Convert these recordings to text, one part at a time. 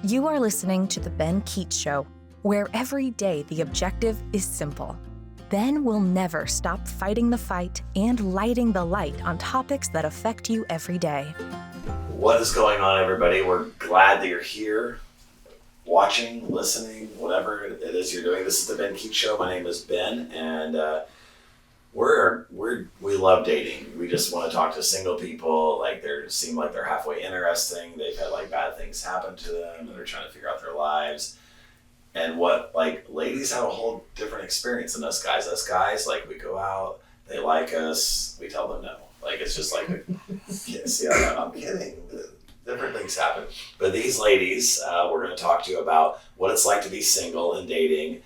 You are listening to The Ben Keech Show, where every day the objective is simple. Ben will never stop fighting the fight and lighting the light on topics that affect you every day. What is going on, everybody? We're glad that you're here, watching, listening, whatever it is you're doing. This is The Ben Keech Show. My name is Ben, and we love dating. We just want to talk to single people. Like, they seem like they're halfway interesting. They've had like bad things happen to them, and they're trying to figure out their lives. And ladies have a whole different experience than us guys. Us guys, like, we go out, they like us, we tell them no. Like, it's just like, see, I'm kidding. Different things happen. But these ladies, we're going to talk to you about what it's like to be single and dating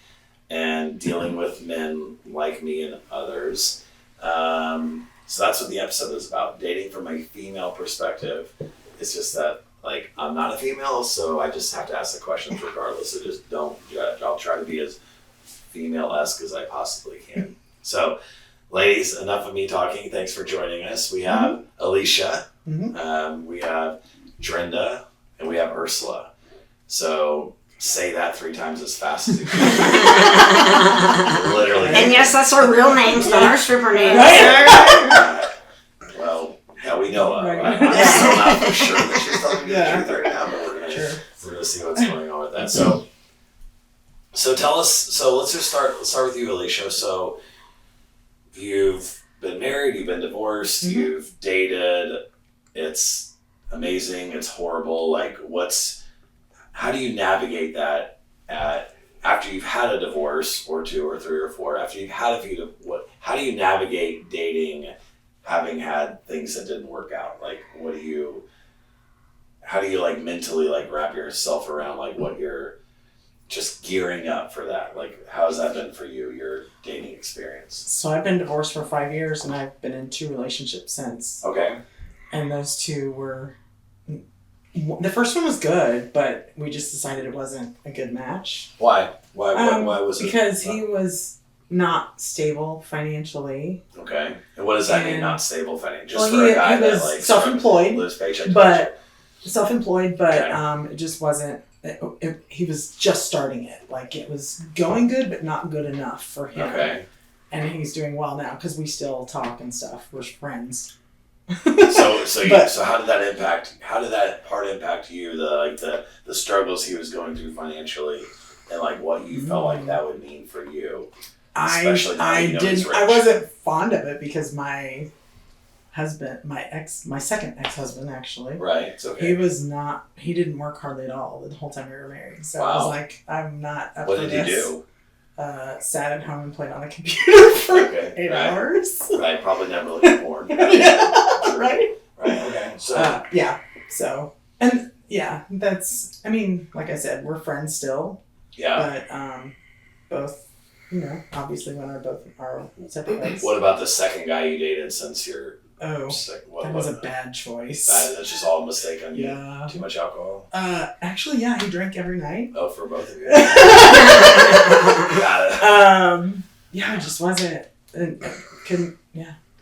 and dealing with men like me and others. So that's what the episode is about, dating from a female perspective. It's just that, like, I'm not a female, so I just have to ask the questions regardless. So just don't judge. I'll try to be as female-esque as I possibly can. So, ladies, enough of me talking. Thanks for joining us. We have Alicia, we have Drenda, and we have Ursula. So say that 3 times as fast as you can. Literally. And yes, that's our real names, not our stripper names. Well, yeah, we know. I'm still not for sure that she's telling me the truth right now, but we're gonna see what's going on with that. So tell us. So let's start with you, Alicia. So you've been married, you've been divorced, you've dated. It's amazing. It's horrible. Like, how do you navigate that after you've had a divorce or 2 or 3 or 4? After you've had a few, how do you navigate dating, having had things that didn't work out? Like, how do you like mentally like wrap yourself around like what you're just gearing up for that? Like, how's that been for you, your dating experience? So I've been divorced for 5 years, and I've been in 2 relationships since. Okay. And those 2 were, the first one was good, but we just decided it wasn't a good match. Why? Why was it? Because he was not stable financially. Okay. And what does that mean, not stable financially? Just Well, for a guy he that was like self-employed, lives paycheck to but paycheck. it just wasn't. He was just starting it. Like, it was going good, but not good enough for him. Okay. And he's doing well now because we still talk and stuff. We're friends. So how did that impact? How did that part impact you? The struggles he was going through financially, and like what you felt like that would mean for you. Especially now you know he's rich. I wasn't fond of it because my husband, my second ex-husband actually. Right. It's okay. He didn't work hardly at all the whole time we were married. So wow. I was like, I'm not up what for did this. he do? Sat at home and played on the computer for 8 hours. Right, probably never looked at porn. Yeah, right? Right, okay. So so, and yeah, that's, I mean, like I said, we're friends still. Yeah. But both, obviously went our separate ways. What about the second guy you dated since you're that was a bad choice. That's just all a mistake on you? Yeah. Too much alcohol? Actually, yeah, he drank every night. Oh, for both of you? Got it. Yeah, it just wasn't,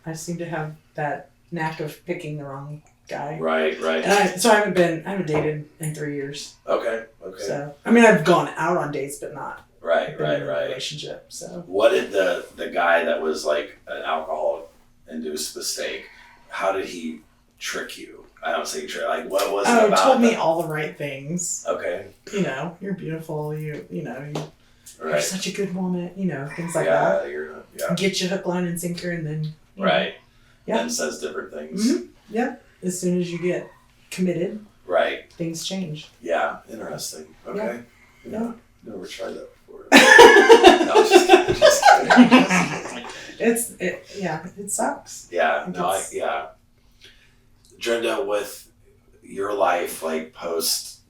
I seem to have that knack of picking the wrong guy. Right. And so I haven't dated in 3 years. Okay. So, I mean, I've gone out on dates, but not Right. in a relationship, so. What did the guy that was like an alcohol-induced mistake, how did he trick you? I don't say trick, like what was it about? Told me all the right things. Okay. You're beautiful, you're Right. such a good woman, things like that. Yeah. Get you hook, line, and sinker, and then... Right. Yeah. Then says different things. Mm-hmm. Yeah. As soon as you get committed, right, things change. Yeah. Interesting. Okay. Yeah. Never tried that before. No, just kidding. It sucks. Yeah. Drenda, with your life, like post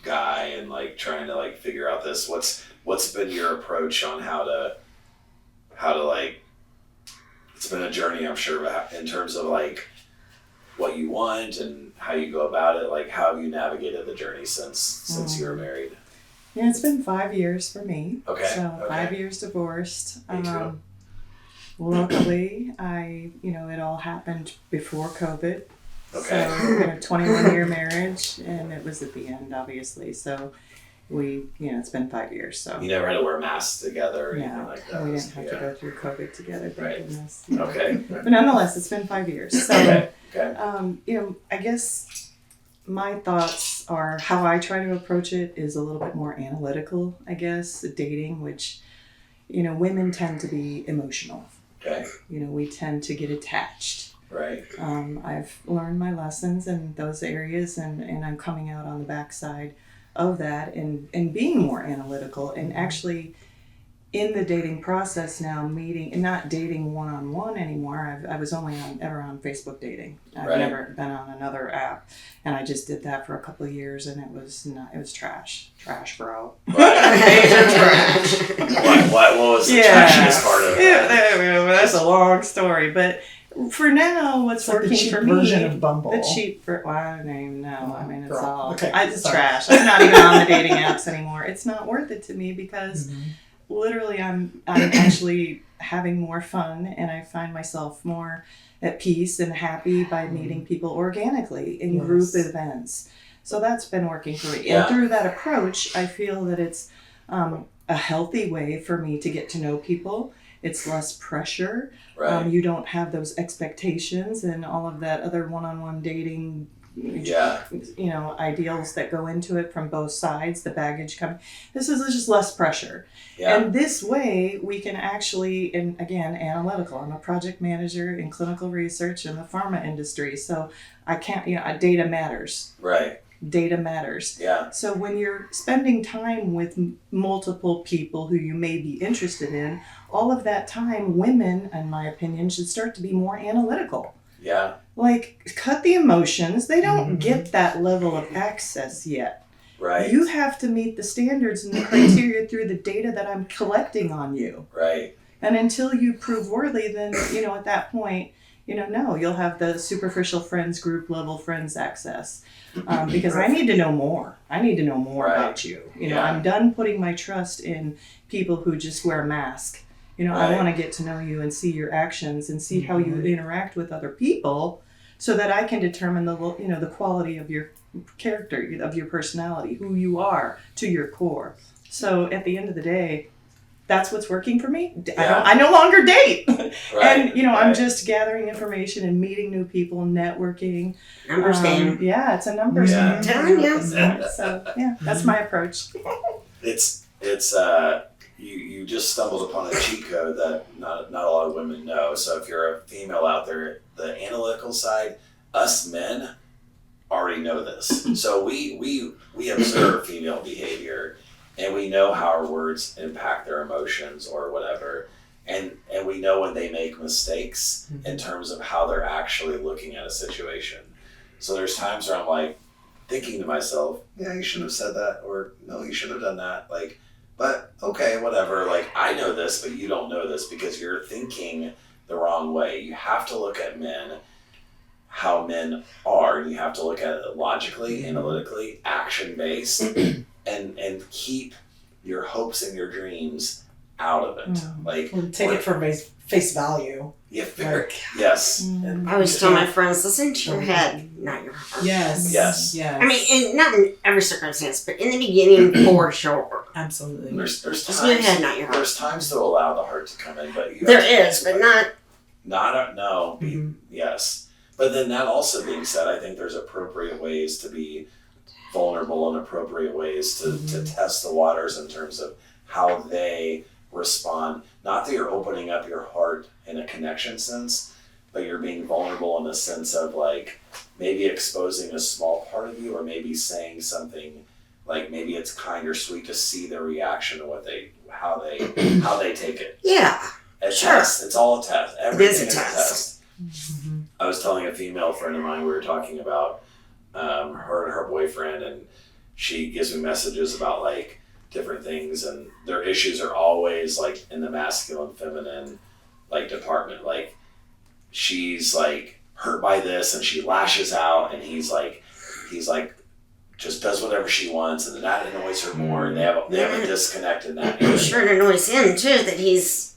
guy and like trying to like figure out this, what's been your approach on how to like, it's been a journey, I'm sure, in terms of like what you want and how you go about it. Like, how have you navigated the journey since you were married? Yeah, it's been 5 years for me. Okay. So 5 years divorced. Me too. Luckily, it all happened before COVID. Okay. So we had a 21-year marriage, and it was at the end, obviously. So it's been 5 years. So You never had to wear masks together or anything no, like that. we didn't have to go through COVID together. Thank Right. goodness. Okay. But nonetheless, it's been 5 years. So, Okay. I guess my thoughts are how I try to approach it is a little bit more analytical, I guess, dating, which, women tend to be emotional. Okay. We tend to get attached. Right. I've learned my lessons in those areas, and I'm coming out on the backside of that and being more analytical and actually in the dating process now meeting and not dating one-on-one anymore. I was only ever on Facebook dating. I've never been on another app, and I just did that for a couple of years, and it was trash, bro. Major trash. What was the trashiest part of Yeah, that? that's a long story, but for now, what's It's like working the cheap for me? version of Bumble. The cheap well, I don't even know. I mean, it's Girl. all Okay, it's sorry. trash. I'm not even on the dating apps anymore. It's not worth it to me because literally I'm actually having more fun, and I find myself more at peace and happy by meeting people organically in group events. So that's been working for me. Yeah. And through that approach, I feel that it's a healthy way for me to get to know people. It's less pressure. Right. You don't have those expectations and all of that other one-on-one dating, Yeah. ideals that go into it from both sides, the baggage coming. This is just less pressure. Yeah. And this way we can actually, and again, analytical. I'm a project manager in clinical research in the pharma industry. So I can't, data matters. Right. Data matters. Yeah. So when you're spending time with multiple people who you may be interested in, all of that time, women, in my opinion, should start to be more analytical. Yeah. Like, cut the emotions. They don't get that level of access yet. Right. You have to meet the standards and the criteria through the data that I'm collecting on you. Right. And until you prove worthy, then, at that point, no, you'll have the superficial friends, group level friends access. Because I need to know more. I need to know more about you. I'm done putting my trust in people who just wear a mask. I want to get to know you and see your actions and see how you interact with other people so that I can determine the quality of your character, of your personality, who you are to your core. So at the end of the day, that's what's working for me. I no longer date. Right. And, I'm just gathering information and meeting new people, networking. Numbers game. Yeah, it's a numbers Yeah. game. Telling you. So, yeah, that's my approach. It's you just stumbled upon a cheat code that not a lot of women know. So if you're a female out there, the analytical side, us men already know this. So we observe female behavior, and we know how our words impact their emotions or whatever. And we know when they make mistakes in terms of how they're actually looking at a situation. So there's times where I'm like thinking to myself, yeah, you shouldn't have said that, or no, you shouldn't have done that. Like, but okay, whatever. Like, I know this, but you don't know this because you're thinking the wrong way. You have to look at men, how men are. You have to look at it logically, analytically, action-based, and keep your hopes and your dreams out of it. Like, Or take it for face value. Yeah, Like, yes. I always tell my friends, listen to your head, not your heart. Yes. Yes. Yes. I mean, not in every circumstance, but in the beginning, for sure. Absolutely. There's It's your head, times not your heart. there's times to allow the heart to come in, but you There have to- is, but not. Yes. But then that also being said, I think there's appropriate ways to be vulnerable and appropriate ways to test the waters in terms of how they respond. Not that you're opening up your heart in a connection sense, but you're being vulnerable in the sense of like maybe exposing a small part of you, or maybe saying something like maybe it's kind or sweet to see their reaction to how they take it. Yeah. It's all a test. Everything It is a test. I was telling a female friend of mine, we were talking about her and her boyfriend, and she gives me messages about like different things, and their issues are always like in the masculine feminine like department. Like she's like hurt by this and she lashes out, and he's like just does whatever she wants, and that annoys her more, and they have a disconnect in that I'm area. sure it annoys him too that he's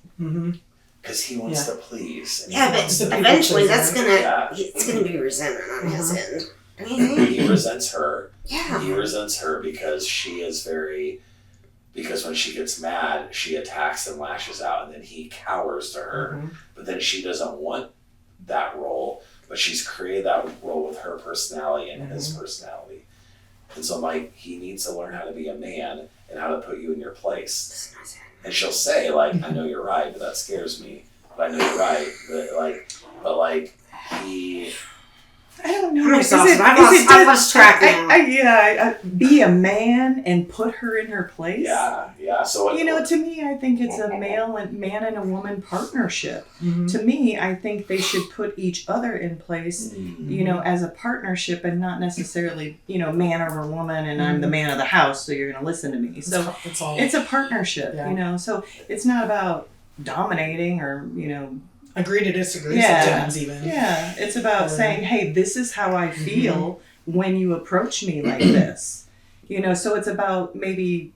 Because he wants to please. And Yeah, but eventually it's gonna be resentment on his end. Don't you think? He resents her. Yeah. He resents her because she is because when she gets mad, she attacks and lashes out, and then he cowers to her. Mm-hmm. But then she doesn't want that role, but she's created that role with her personality and his personality. And so I'm like, he needs to learn how to be a man and how to put you in your place. And she'll say, like, I know you're right, but that scares me. But I know you're right, but he... I don't know. I'm exhausted. I've lost track now. Be a man and put her in her place. Yeah. So to me, I think it's a man and a woman partnership. Mm-hmm. To me, I think they should put each other in place, as a partnership, and not necessarily, man over woman, and I'm the man of the house, so you're going to listen to me. So it's a partnership, So it's not about dominating or, agree to disagree sometimes even. Yeah, it's about saying, hey, this is how I feel when you approach me like this. So it's about maybe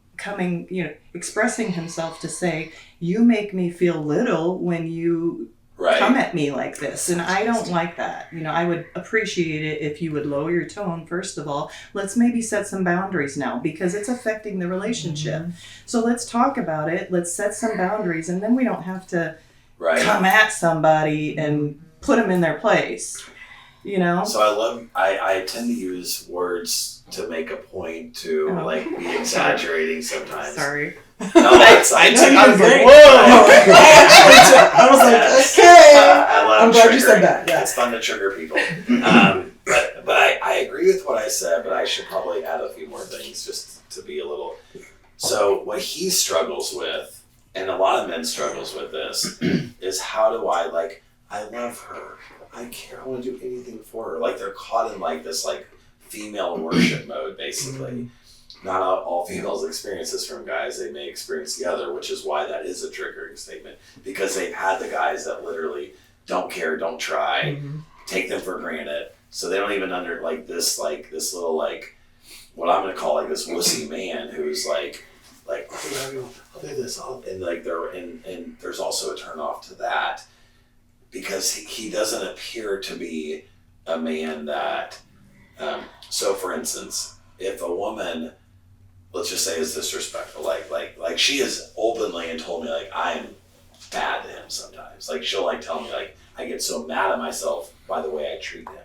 expressing himself to say, you make me feel little when you come at me like this. And I don't like that. I would appreciate it if you would lower your tone, first of all. Let's maybe set some boundaries now because it's affecting the relationship. Mm-hmm. So let's talk about it. Let's set some boundaries, and then we don't have to come at somebody and put them in their place, So I tend to use words to make a point to be exaggerating sometimes. Sorry. No, I was like, okay. I'm glad you said that. Yeah. It's fun to trigger people. But I agree with what I said, but I should probably add a few more things just to be a little. So what he struggles with, and a lot of men struggles with this, is how do I love her. I care. I want to do anything for her. Like they're caught in this female worship mode, basically. Not all females experience this from guys. They may experience the other, which is why that is a triggering statement. Because they've had the guys that literally don't care, don't try, take them for granted. So they don't even this little what I'm gonna call this wussy man who's I'll do this, and there's also a turn off to that because he doesn't appear to be a man that. So, for instance, if a woman, let's just say, is disrespectful, like she has openly and told me I'm bad to him sometimes. She'll tell me I get so mad at myself by the way I treat him,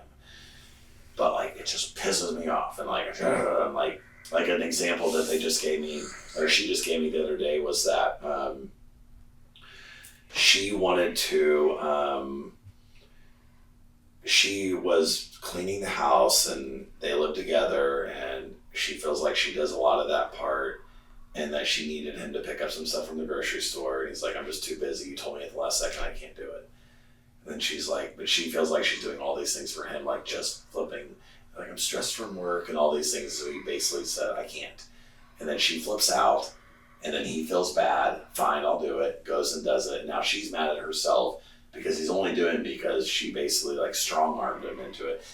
but it just pisses me off, and I'm like an example that they just gave me, or she just gave me the other day, was that she wanted to, she was cleaning the house and they lived together, and she feels like she does a lot of that part, and that she needed him to pick up some stuff from the grocery store. And he's like, I'm just too busy. You told me at the last second I can't do it. And then she's like, but she feels like she's doing all these things for him, just flipping. I'm stressed from work and all these things. So he basically said, I can't. And then she flips out, and then he feels bad. Fine, I'll do it. Goes and does it. Now she's mad at herself because he's only doing it because she basically strong-armed him into it.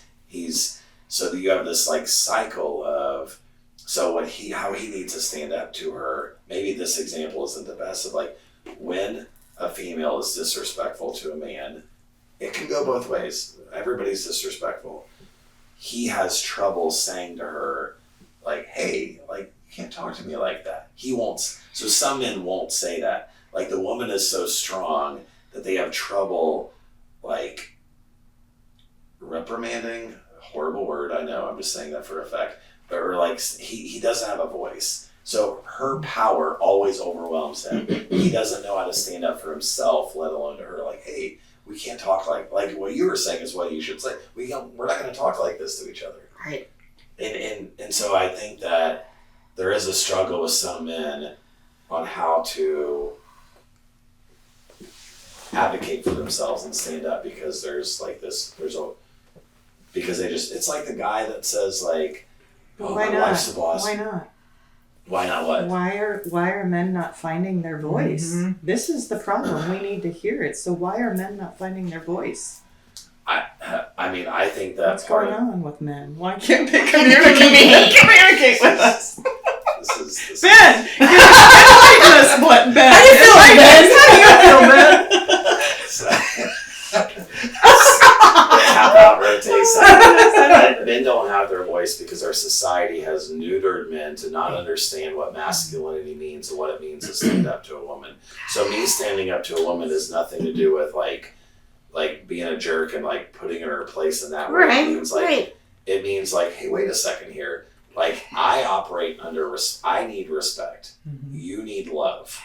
So you have this cycle of, so how he needs to stand up to her. Maybe this example isn't the best of when a female is disrespectful to a man, it can go both ways. Everybody's disrespectful. He has trouble saying to her, hey, you can't talk to me like that. He won't. So some men won't say that. The woman is so strong that they have trouble, reprimanding, horrible word, I know, I'm just saying that for effect, or he doesn't have a voice. So her power always overwhelms him. He doesn't know how to stand up for himself, let alone to her, hey, we can't talk like what you were saying is what you should say. We're not going to talk like this to each other. Right. And so I think that there is a struggle with some men on how to advocate for themselves and stand up, because because they just, it's like the guy that says why my wife's the boss. Why not? Why not what? Why are men not finding their voice? Mm-hmm. This is the problem. We need to hear it. So why are men not finding their voice? I think that what's going on with men? Why can't they communicate with us? This Ben, you're enlightening us. What, Ben? How do you feel, Ben? How do you feel, Ben? understand what masculinity means and what it means to stand up to a woman. So me standing up to a woman has nothing to do with like being a jerk and like putting her in her place in that way. Right, It means it means like, hey, wait a second here. Like I operate under I need respect. You need love.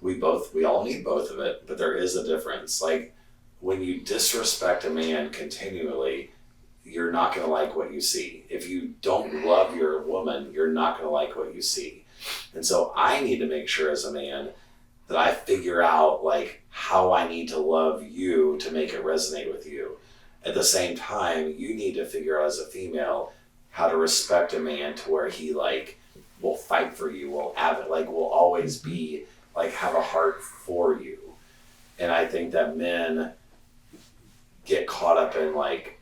We all need both of it, but there is a difference. Like when you disrespect a man continually, you're not going to like what you see. If you don't love your woman, you're not going to like what you see. And so I need to make sure as a man that I figure out like how I need to love you to make it resonate with you. At the same time, you need to figure out as a female how to respect a man to where he like will fight for you, will always be like have a heart for you. And I think that men get caught up in like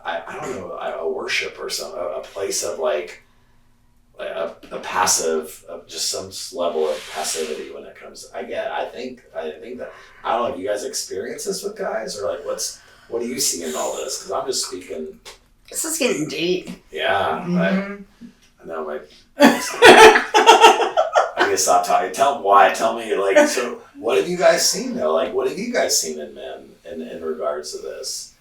I don't know, a worship or some a place of like a passive, just some level of passivity when it comes. I think that I don't know if you guys experience this with guys or like what do you see in all this? Because I'm just speaking. This is getting deep. Yeah, I know my. I need to stop talking. Tell me like so. What have you guys seen though? Like what have you guys seen in men in regards to this?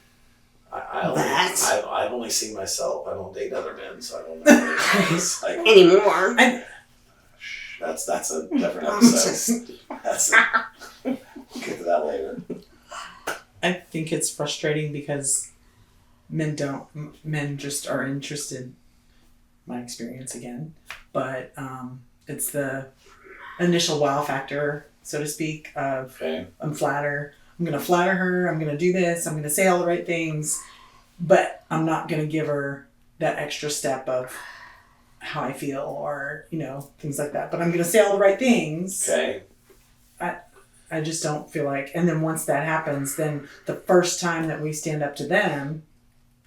I've only seen myself. I don't date other men, so I don't know what it is. Like, anymore. That's a different episode. We'll get to that later. I think it's frustrating because men just are interested, my experience again, but it's the initial wow factor, so to speak, of I'm going to flatter her, I'm going to do this, I'm going to say all the right things, but I'm not going to give her that extra step of how I feel or, things like that. But I'm going to say all the right things. Okay. I just don't feel like, and then once that happens, then the first time that we stand up to them,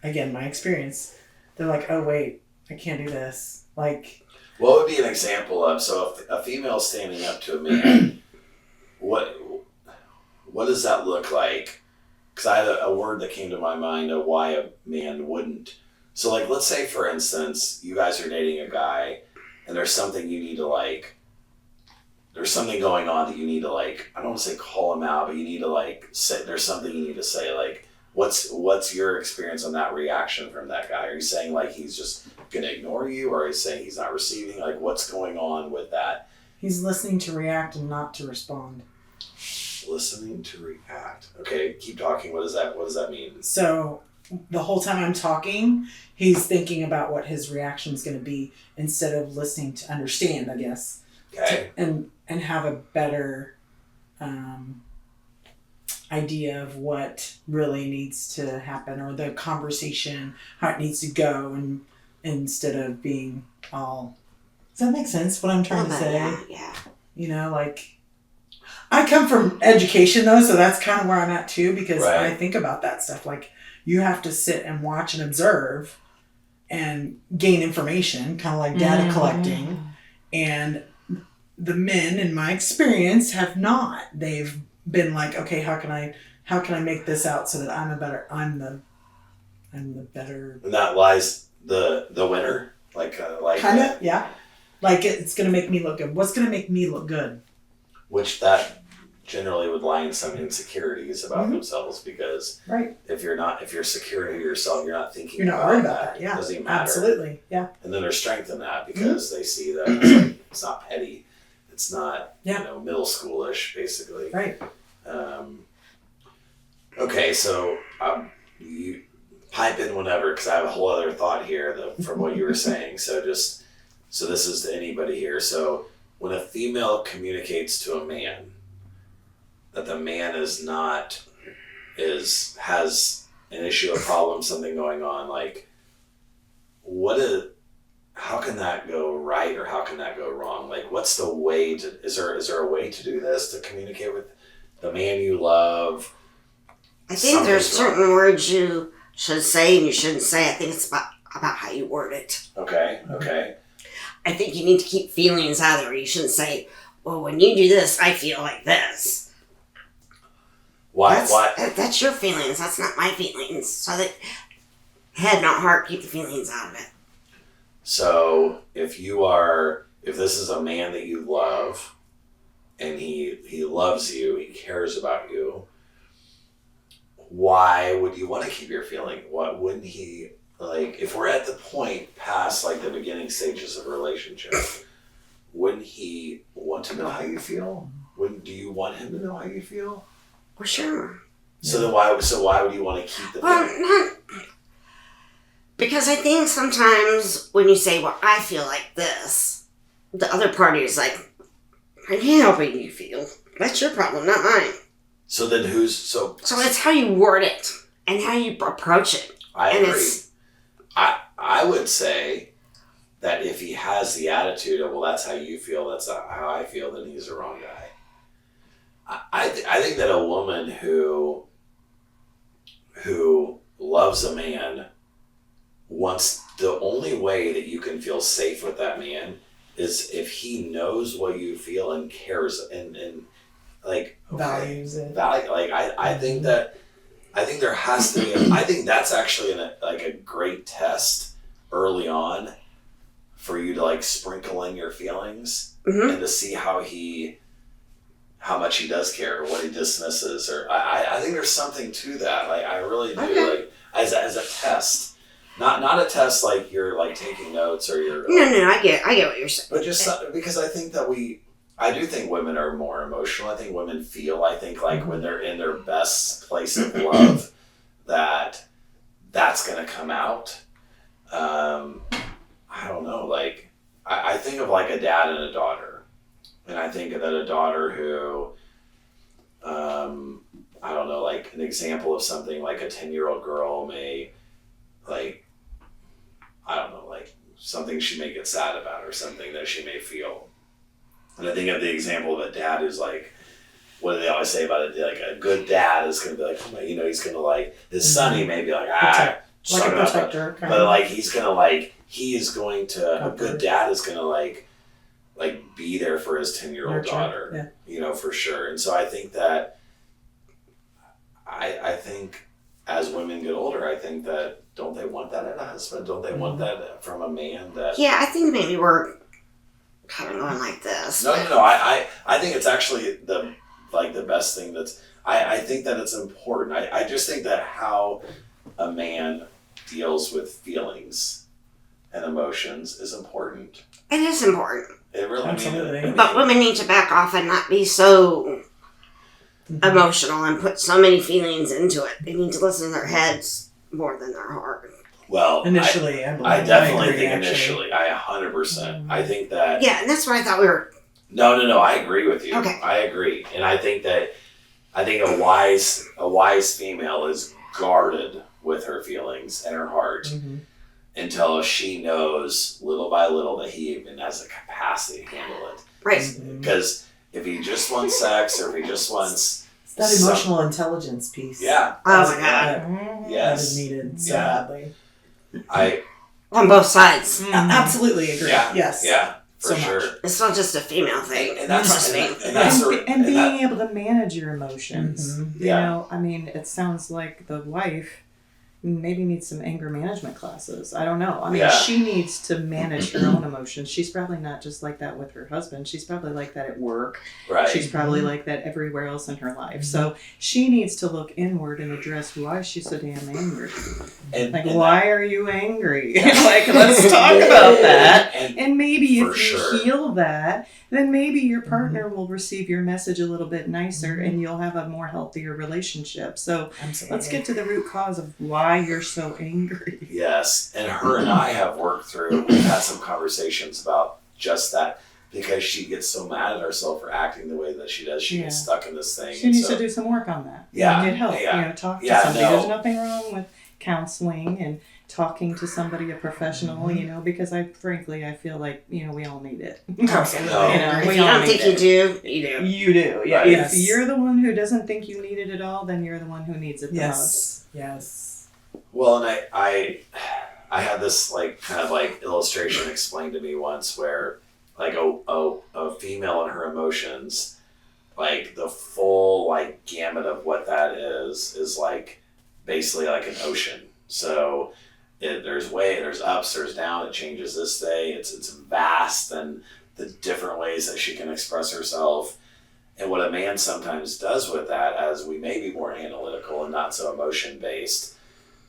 again, my experience, they're like, oh wait, I can't do this. Like, what would be an example of, so if a female standing up to a man, what does that look like? Because I had a word that came to my mind of why a man wouldn't. So like, let's say for instance, you guys are dating a guy and there's something you need to like, there's something going on that you need to like, I don't want to say call him out, but you need to like say, there's something you need to say, like, what's your experience on that reaction from that guy? Are you saying like he's just going to ignore you, or are you saying he's not receiving? Like what's going on with that? He's listening to react and not to respond. Listening to react. Okay, keep talking. What does that mean? So the whole time I'm talking, he's thinking about what his reaction is going to be instead of listening to understand, I guess. Okay. And have a better idea of what really needs to happen, or the conversation, how it needs to go, and instead of being all. Does that make sense? What I'm trying to say? Yeah. Like. I come from education though, so that's kind of where I'm at too, because I think about that stuff. Like you have to sit and watch and observe and gain information, kind of like data collecting. And the men in my experience have not. They've been like, okay, how can I make this out so that I'm the better. And that lies the winner, like kind of, yeah. Like it's gonna make me look good. What's gonna make me look good? Which that generally would lie in some insecurities about themselves, because if you're secure in yourself, you're not thinking. You're not worried about that. Yeah, it doesn't even matter. Absolutely, yeah. And then there's strength in that because they see that it's not petty, it's not middle schoolish, basically. Right. Okay, so you pipe in whenever, because I have a whole other thought here from what you were saying. So this is to anybody here. So when a female communicates to a man that the man has an issue, a problem, something going on, like how can that go right or how can that go wrong? Like what's the way is there a way to do this, to communicate with the man you love? I think there's certain words you should say and you shouldn't say. I think it's about how you word it. Okay. I think you need to keep feelings out of there. You shouldn't say, well, when you do this, I feel like this. Why? That's your feelings. That's not my feelings. So that head, not heart, keep the feelings out of it. So if this is a man that you love, and he loves you, he cares about you, why would you want to keep your feeling? What wouldn't he, like, if we're at the point past like the beginning stages of a relationship, wouldn't he want to know how you feel? Do you want him to know how you feel? Well, sure. So then why would you want to keep the feeling? Not because I think sometimes when you say, well, I feel like this, the other party is like, I can't help what you feel. That's your problem, not mine. So then so it's how you word it and how you approach it. I and agree. I would say that if he has the attitude of, well, that's how you feel, that's how I feel, then he's the wrong guy. I think that a woman who loves a man wants, the only way that you can feel safe with that man is if he knows what you feel and cares and like values it. I think there has to be I think that's actually a great test early on for you to like sprinkle in your feelings and to see how much he does care or what he dismisses, or I think there's something to that. Like I really do. Okay. Like as a test. Not a test like you're like taking notes or you're No, I get what you're saying. but just because I think that I do think women are more emotional. I think women feel, I think like when they're in their best place of love, that's going to come out. I don't know. Like I think of like a dad and a daughter, and I think that a daughter who, I don't know, like an example of something like a 10-year-old girl may like, I don't know, like something she may get sad about or something that she may feel. And I think of the example of a dad who's like, what do they always say about it? Like a good dad is going to be like, he's going to like, his son, he may be like, like suck a it up. protector. But like, he's going to like, a good dad is going to like be there for his 10-year-old daughter, for sure. And so I think that, I think as women get older, I think that, don't they want that in a husband? Don't they want that from a man that... Yeah, I think maybe we're kind of going like this. No. I think it's actually the best thing that's... I think that it's important. I just think that how a man deals with feelings and emotions is important. It is important. It really Absolutely. But women need to back off and not be so emotional and put so many feelings into it. They need to listen to their heads more than their heart. Well, initially, I definitely agree, think actually. initially, I 100%. I think that... Yeah, and that's what I thought we were... No, I agree with you. Okay. I agree. And I think a wise female is guarded with her feelings and her heart until she knows little by little that he even has the capacity to handle it. Right. Because if he just wants sex or if he just wants... That emotional intelligence piece. Yeah. Oh my God. Yes. That is needed so badly. On both sides. Absolutely agree. Yeah. Yes. Yeah. For So sure. much. It's not just a female thing. And that's And being able to manage your emotions. You Yeah. know, I mean, it sounds like the wife maybe needs some anger management classes. I don't know. I mean, she needs to manage her own emotions. She's probably not just like that with her husband. She's probably like that at work. Right. She's probably like that everywhere else in her life. So she needs to look inward and address why is she so damn angry. Why are you angry? Like, let's talk about that. And maybe if you heal that, then maybe your partner will receive your message a little bit nicer and you'll have a more healthier relationship. So let's get to the root cause of why you're so angry. Yes. And her and I have worked through, we've had some conversations about just that, because she gets so mad at herself for acting the way that she does. She gets stuck in this thing. She needs to do some work on that. Yeah. Get help. Yeah. Talk to somebody. There's nothing wrong with counseling and talking to somebody, a professional, because I feel like, we all need it. Absolutely. If you don't think you do, you do. You do. Yeah. Right. If you're the one who doesn't think you need it at all, then you're the one who needs it the most. Yes. Well, and I had this kind of illustration explained to me once where a female and her emotions, the full gamut of what that is basically like an ocean. So there's ups, there's down, it changes this day. It's vast and the different ways that she can express herself. And what a man sometimes does with that, as we may be more analytical and not so emotion based,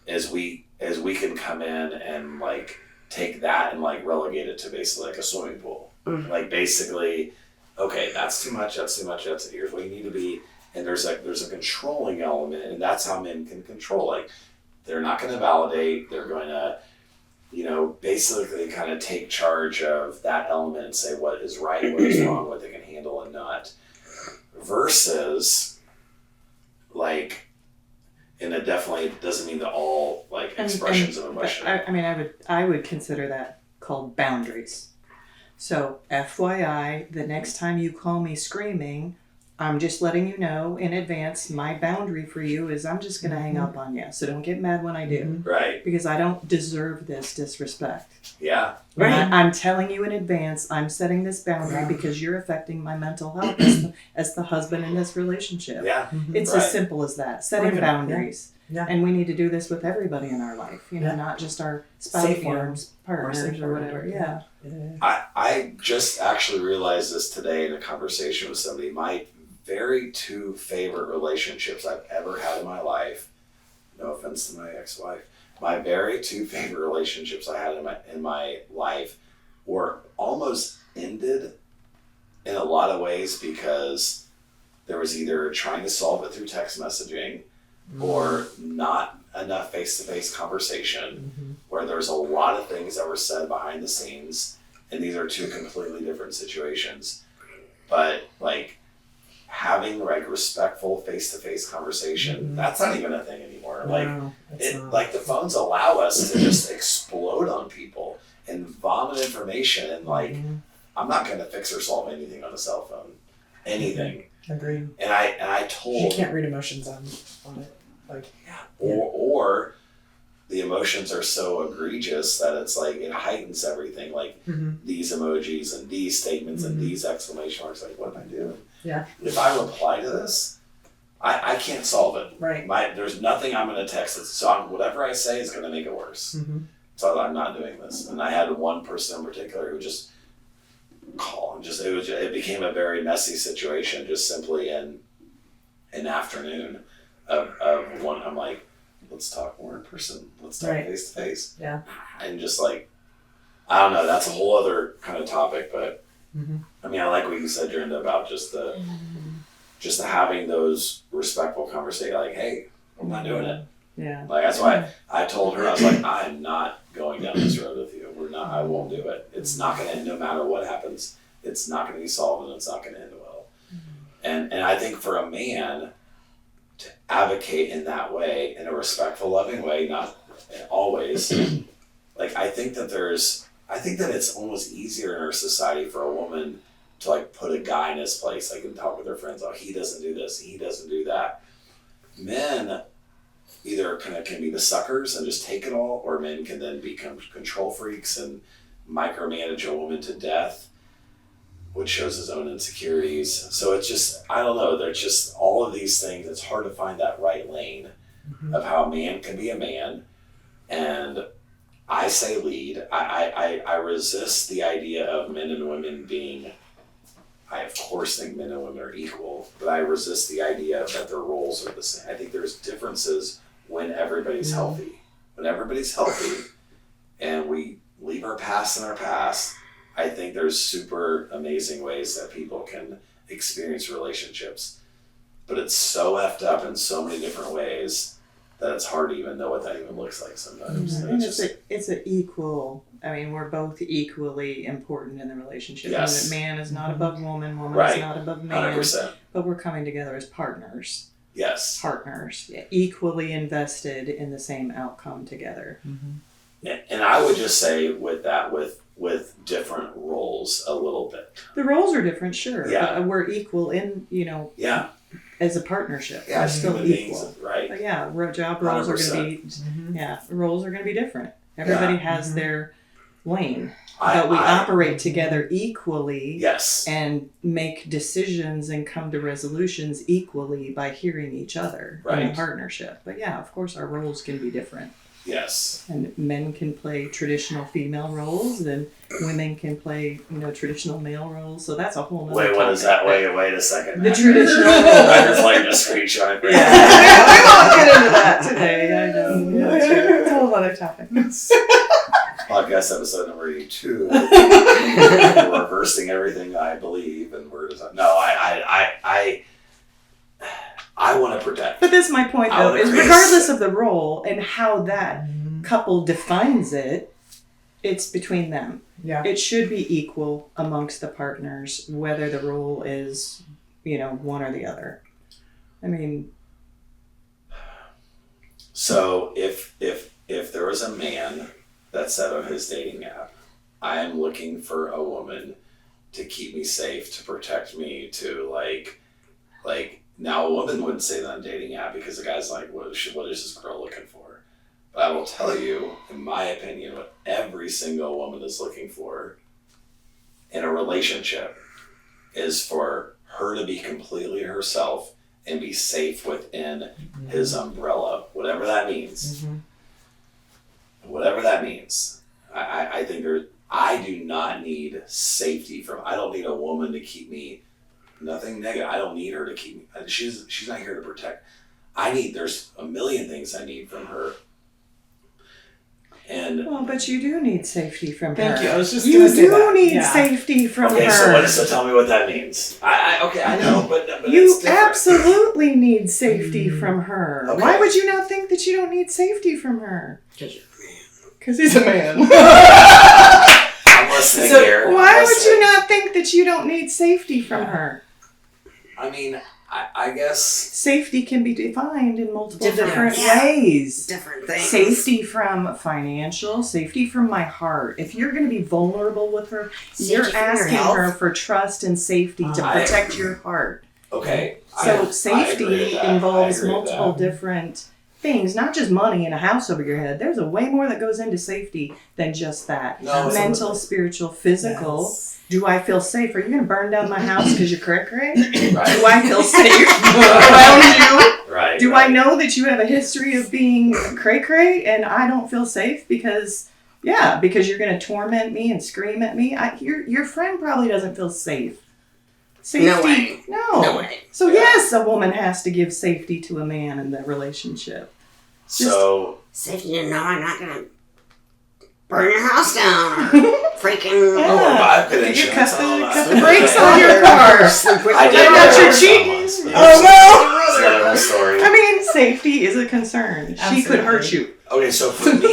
is we can come in and like take that and like relegate it to basically like a swimming pool. Mm-hmm. Like basically, okay, that's too much, here's where you need to be. And there's a controlling element, and that's how men can control. Like, they're not going to validate, they're going to, basically kind of take charge of that element and say what is right, what is wrong, what they can handle and not. Versus, like, and it definitely doesn't mean that all, like, expressions of emotion. I would consider that called boundaries. So, FYI, the next time you call me screaming, I'm just letting you know in advance, my boundary for you is I'm just going to hang up on you. So don't get mad when I do. Right. Because I don't deserve this disrespect. Yeah. Right. I'm telling you in advance, I'm setting this boundary because you're affecting my mental health as the husband in this relationship. Yeah. It's as simple as that. Setting boundaries. Yeah. And we need to do this with everybody in our life, not just our spouse or partners or whatever. Yeah. I just actually realized this today in a conversation with somebody. My very two favorite relationships I've ever had in my life, no offense to my ex-wife, my very two favorite relationships I had in my life were almost ended in a lot of ways because there was either trying to solve it through text messaging or not enough face-to-face conversation, where there's a lot of things that were said behind the scenes, and these are two completely different situations. But like having like respectful face-to-face conversation, that's not even a thing anymore. No, like the phones allow us to just explode on people and vomit information, and like I'm not going to fix or solve anything on a cell phone, anything. Agreed. And I told you can't read emotions on it. Or the emotions are so egregious that it's like it heightens everything. Like these emojis and these statements and these exclamation marks. Like, what am I doing? Yeah. If I reply to this, I can't solve it. Right. There's nothing I'm going to text it. So whatever I say is going to make it worse. So I'm not doing this. And I had one person in particular who just called. It became a very messy situation just simply in an afternoon of one. I'm like, let's talk more in person. Let's talk face to face. Yeah. And just like, I don't know, that's a whole other kind of topic, but I mean, I like what you said, Drenda, about just the having those respectful conversations. Like, hey, I'm not doing it. Yeah. Like, that's why I told her, I was like, I'm not going down this road with you. I won't do it. It's not going to end no matter what happens. It's not going to be solved, and it's not going to end well. And I think for a man to advocate in that way, in a respectful, loving way, not always, like, I think that it's almost easier in our society for a woman to like put a guy in his place, like, and talk with their friends, oh, he doesn't do this, he doesn't do that. Men either can be the suckers and just take it all, or men can then become control freaks and micromanage a woman to death, which shows his own insecurities. So it's just, I don't know, there's just all of these things. It's hard to find that right lane of how a man can be a man. And I say lead. I resist the idea of men and women being, I of course think men and women are equal, but I resist the idea that their roles are the same. I think there's differences when everybody's healthy. When everybody's healthy and we leave our past in our past, I think there's super amazing ways that people can experience relationships. But it's so effed up in so many different ways that it's hard to even know what that even looks like sometimes. And it's an equal, I mean, we're both equally important in the relationship. Yes. Man is not above woman, woman is not above man. 100%. But we're coming together as partners. Yes. Partners, equally invested in the same outcome together. And I would just say with that, with different roles a little bit. The roles are different, sure. Yeah. But we're equal in, as a partnership. Yeah, we're still equal. Beings, right. But yeah, job roles 100%. Are going to be, roles are going to be different. Everybody has their lane. But we operate together equally. Yes. And make decisions and come to resolutions equally by hearing each other in a partnership. But yeah, of course, our roles can be different. Yes. And men can play traditional female roles, and women can play, traditional male roles. So that's a whole nother Wait, what topic. is that? Wait a second. The traditional role. I just like to screenshot it. We won't get into that today. I know. Yeah, it's a whole other topic. Podcast episode number 82. We're reversing everything I believe, and we're just no. I want to protect. But that's my point, though, is regardless of the role and how that couple defines it, it's between them. Yeah. It should be equal amongst the partners, whether the role is, one or the other. I mean. So if there was a man that said on his dating app, I am looking for a woman to keep me safe, to protect me, to like. Now, a woman wouldn't say that on a dating app because the guy's like, what is this girl looking for? But I will tell you, in my opinion, what every single woman is looking for in a relationship is for her to be completely herself and be safe within his umbrella, whatever that means. Whatever that means. I think I do not need safety I don't need a woman to keep me. Nothing negative. I don't need her to keep me. She's not here to protect. There's a million things I need from her. And But you do need safety from her. Thank you. I was just going to say that. You do need safety from her. So tell me what that means. I know, but you it's different. absolutely need safety from her. Okay. Why would you not think that you don't need safety from her? Because you're a man. Because he's a man. I'm listening here. Why would you not think that you don't need safety from her? I mean, I guess safety can be defined in multiple different Yeah. ways. Different things. Safety from financial, safety from my heart. If you're going to be vulnerable with her, Safety you're from your asking health. her for trust and safety to protect your heart. okay. So I agree safety with that. involves I agree with multiple that. different things, not just money and a house over your head. There's a way more that goes into safety than just that. No, mental, spiritual, physical. Do I feel safe? Are you going to burn down my house because you're cray-cray? Right. Do I feel safe around you? Right. Do I know that you have a history of being cray-cray and I don't feel safe because you're going to torment me and scream at me? Your friend probably doesn't feel safe. Safety? No way. No way. So yes, a woman has to give safety to a man in the relationship. So Safety to know I'm not going to burn your house down or freaking... I've been You insurance cut all my the life. brakes on your car. I did got know your someone cheating. once, but Oh no! It's another whole story. I mean, safety is a concern. She could hurt you. Okay, so for me, what I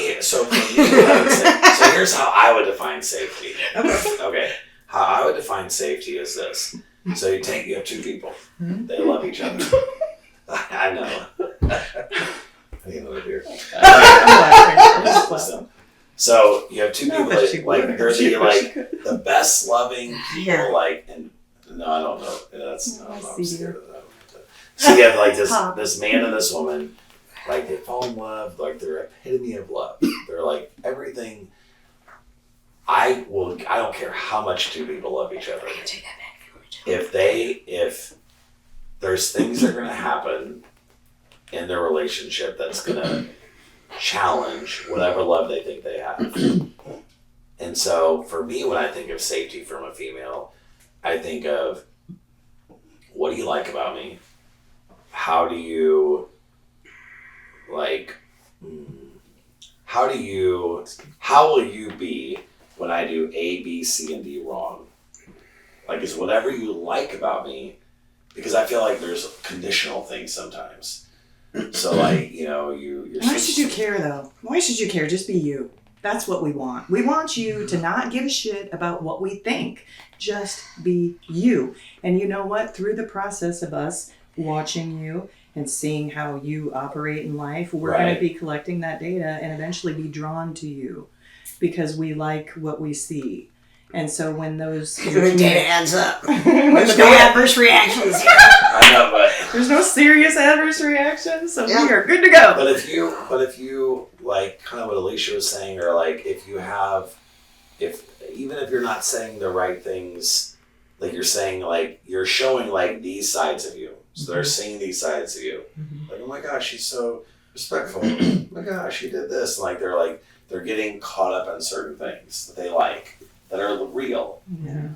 would say, so here's how I would define safety. Okay, how I would define safety is this. So you have two people. They love each other. I know. I need another beer. So you have two people that she that, like, would. they're She the, wish she like, could. the best loving people, Yeah. like, and no, I don't know. That's Oh, no, I I'm see scared you. of that. So you have like Pop. this man and this woman, like they fall in love, like they're epitome of love. They're like everything. I don't care how much two people love each other. Take that back. If there's things that are gonna happen in their relationship that's gonna challenge whatever love they think they have. And so for me, when I think of safety from a female, I think of, what do you like about me? How will you be when I do A, B, C, and D wrong? Like, is whatever you like about me, because I feel like there's conditional things sometimes. So like, you're Why should you care though? Why should you care? Just be you. That's what we want. We want you to not give a shit about what we think. Just be you. And you know what? Through the process of us watching you and seeing how you operate in life, we're going Right. to be collecting that data and eventually be drawn to you because we like what we see. And so when those... The data adds up. when There's the no data- adverse reactions here. I know, but There's no serious adverse reactions, so Yeah. we are good to go. But if you like kind of what Alicia was saying, or like even if you're not saying the right things, like you're saying, like you're showing like these sides of you, so they're seeing these sides of you. Like, oh my gosh, she's so respectful. Oh my gosh, she did this. Like they're getting caught up in certain things that they like that are real. Yeah.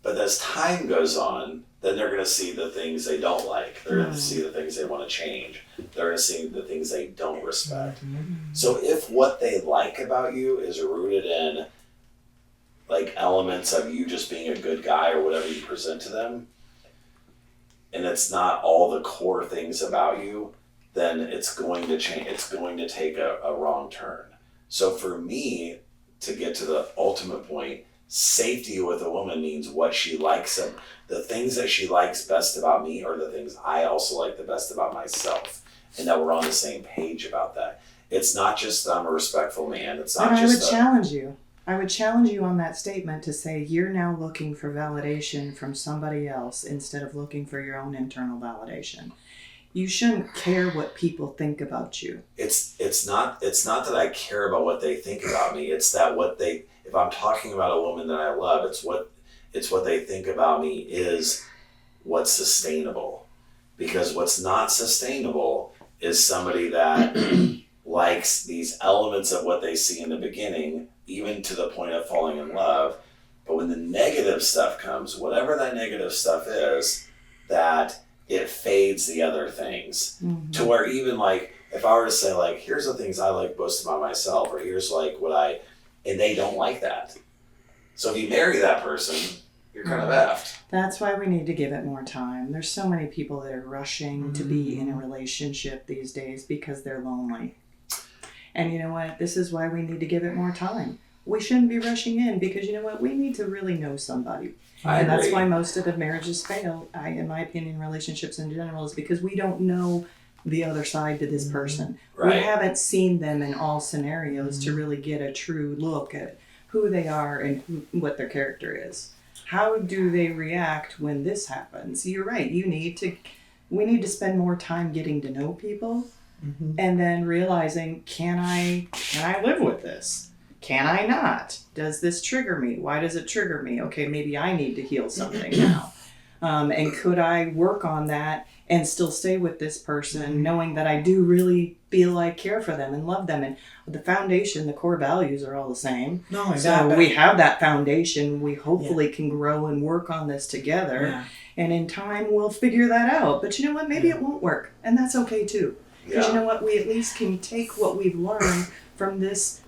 But as time goes on, then they're going to see the things they don't like. They're going to see the things they want to change. They're going to see the things they don't respect. So if what they like about you is rooted in like elements of you just being a good guy or whatever you present to them, and it's not all the core things about you, then it's going to change. It's going to take a wrong turn. So for me, to get to the ultimate point, safety with a woman means what she likes, and the things that she likes best about me are the things I also like the best about myself, and that we're on the same page about that. It's not just that I'm a respectful man. It's not and just I would challenge you. I would challenge you on that statement to say you're now looking for validation from somebody else instead of looking for your own internal validation. You shouldn't care what people think about you. It's not that I care about what they think about me. It's that if I'm talking about a woman that I love, it's what they think about me is what's sustainable. Because what's not sustainable is somebody that likes these elements of what they see in the beginning, even to the point of falling in love. But when the negative stuff comes, whatever that negative stuff is, that it fades the other things. To where even like, if I were to say like, here's the things I like most about myself, or here's like and they don't like that. So if you marry that person, you're kind of effed. That's why we need to give it more time. There's so many people that are rushing to be in a relationship these days because they're lonely. And you know what? This is why we need to give it more time. We shouldn't be rushing in because you know what? We need to really know somebody. And that's why most of the marriages fail, in my opinion, relationships in general, is because we don't know the other side to this person. Right. We haven't seen them in all scenarios to really get a true look at who they are and what their character is. How do they react when this happens? You're right. We need to spend more time getting to know people and then realizing, can I live with this? Can I not? Does this trigger me? Why does it trigger me? Okay, maybe I need to heal something now. And could I work on that and still stay with this person knowing that I do really feel I care for them and love them? And the foundation, the core values are all the same. So we have that foundation. We hopefully can grow and work on this together. Yeah. And in time, we'll figure that out. But you know what? Maybe it won't work. And that's okay too. Because you know what? We at least can take what we've learned from this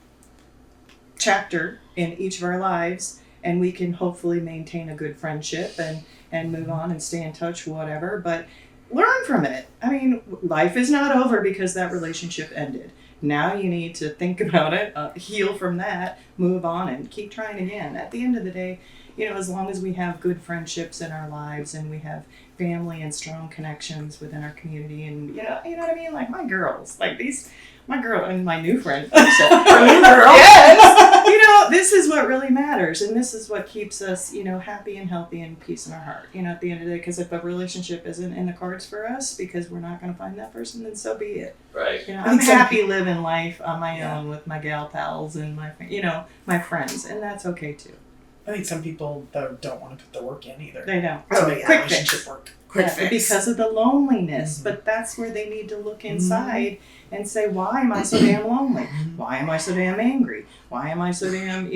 chapter in each of our lives, and we can hopefully maintain a good friendship and move on and stay in touch, whatever, but learn from it. I mean, life is not over because that relationship ended. Now you need to think about it, heal from that, move on, and keep trying again. At the end of the day, you know, as long as we have good friendships in our lives and we have family and strong connections within our community, and you know what I mean? Like my girls, my girl and my new friend, Alicia, our new girl. Yes. You know, this is what really matters, and this is what keeps us, you know, happy and healthy and peace in our heart. You know, at the end of the day, because if a relationship isn't in the cards for us because we're not going to find that person, then so be it. Right. You know, I'm happy living life on my own with my gal pals and my friends, and that's okay too. I think some people though don't want to put the work in either. They don't. To make Quick relationship fix. work. Quick fix. Because of the loneliness. But that's where they need to look inside and say, why am I so damn lonely? Why am I so damn angry? Why am I so damn,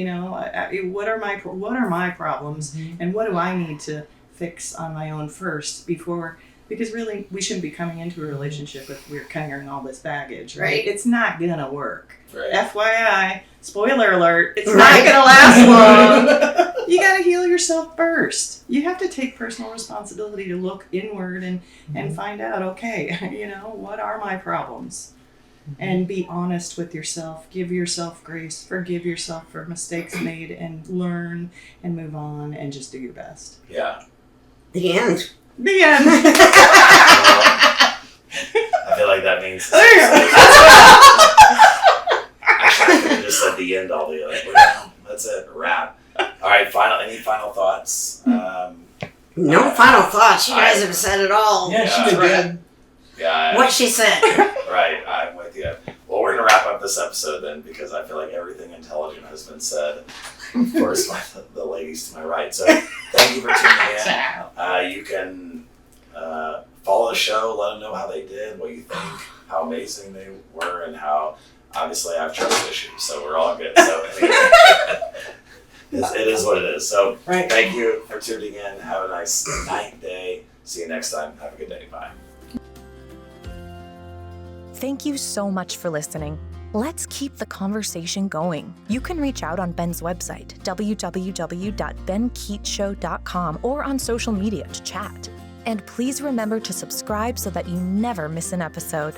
what are my problems? And what do I need to fix on my own first because really we shouldn't be coming into a relationship if we're carrying all this baggage, right? It's not gonna work. Right. FYI, spoiler alert, it's not gonna last long. You gotta heal yourself first. You have to take personal responsibility to look inward and find out, okay, what are my problems? And be honest with yourself. Give yourself grace. Forgive yourself for mistakes made and learn and move on and just do your best. Yeah. The end. The end. I feel like that means actually I could have just said the end all the other. That's it. Wrap. All right. Any final thoughts? No final thoughts. You guys have said it all. Yeah, she did good. Yeah. What she said. Right. I'm with you. Well, we're gonna wrap up this episode then because I feel like everything intelligent has been said. Of course, the ladies to my right. So thank you for tuning in. You can follow the show. Let them know how they did, what you think. how amazing they were and how obviously I have trust issues, so we're all good. So it is what it is. So Right. thank you for tuning in. Have a nice night, day. See you next time. Have a good day. Bye. Thank you so much for listening. Let's keep the conversation going. You can reach out on Ben's website, www.benkeechshow.com, or on social media to chat. And please remember to subscribe so that you never miss an episode.